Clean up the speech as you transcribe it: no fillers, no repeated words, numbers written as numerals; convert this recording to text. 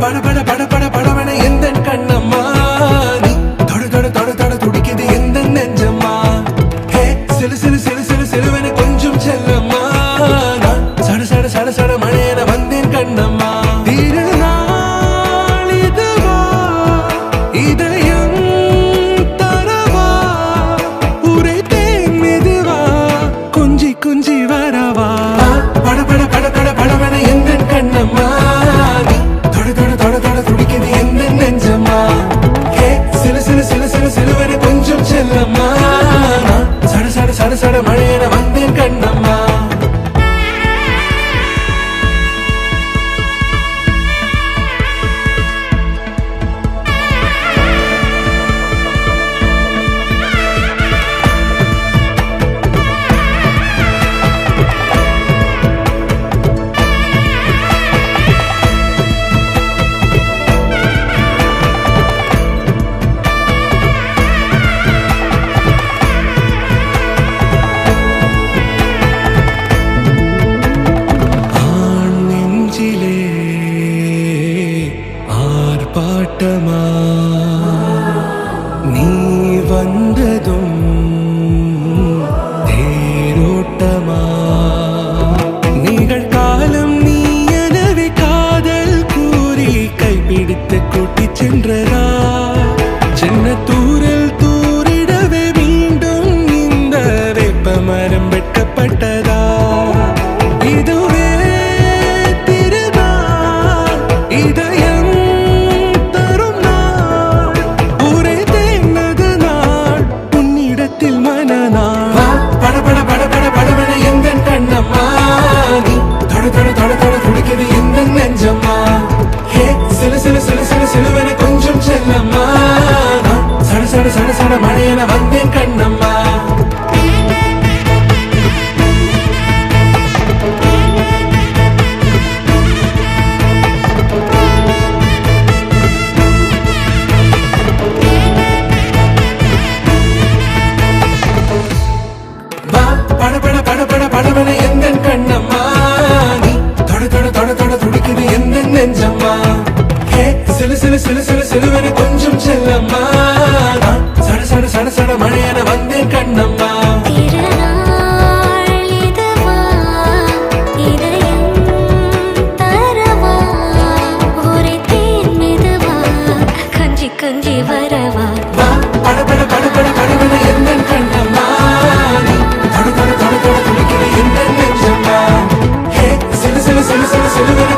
பட பட பட பட படவன எந்த கண்ணம்மா நீ தொட தொட தொட தொட துடிக்குது எந்த நெஞ்சம்மா ஹே சிலு சிலு சிலு சிலு சிலுவன கொஞ்சம் செல்லம்மா நான் சட சட சட சட மழையன வந்தேன் கண்ணம்மா திருநாள் இதுவா இதயம் தரவா உரைத்தேன் மெதுவா கொஞ்சி கொஞ்சி வரவா பட பட பட பட படவன எந்த கண்ணம்மா நீ தொட தொட தொட தொட துடிக்குது எந்த நெஞ்சம்மா ஹே சிலு சிலு சிலு சிலு சிலுவன கொஞ்சம் செல்லம்மா நான் சட சட சட சட மழையன வந்தேன் கண்ணம்மா ஆர்ப்பாட்டமா நீ வந்ததும் தேரோட்டமா நிகழ்காலம் நீ எனவே காதல் கூறி கைப்பிடித்து கூட்டிச் சென்றதா சின்ன தூரல் தூரிடவே மீண்டும் இந்த வேப்ப மரம் வெட்கப்பட்டதா இதுவே கொஞ்சம் செல்லம்மா சட சட சட சட மழையன வந்தேன் கண்ணம்மா பட பட பட பட படவன எந்த கண்ணம்மா நீ தொட தொட தொட தொட துடிக்குது எந்த நெஞ்சம்மா சிலு சிலு சிலு சிலு சிலுவன கொஞ்சம் செல்லம்மா சட சட சட சட மழையன வந்தேன் கண்ணம்மா கொஞ்சி வரவா பட பட பட பட படவன எந்த கண்ணம்மா நீ தொட தொட தொட தொட துடிக்குது எந்த நெஞ்சம்மா ஹே சிலு சிலு சிலு சிலு சிலுவன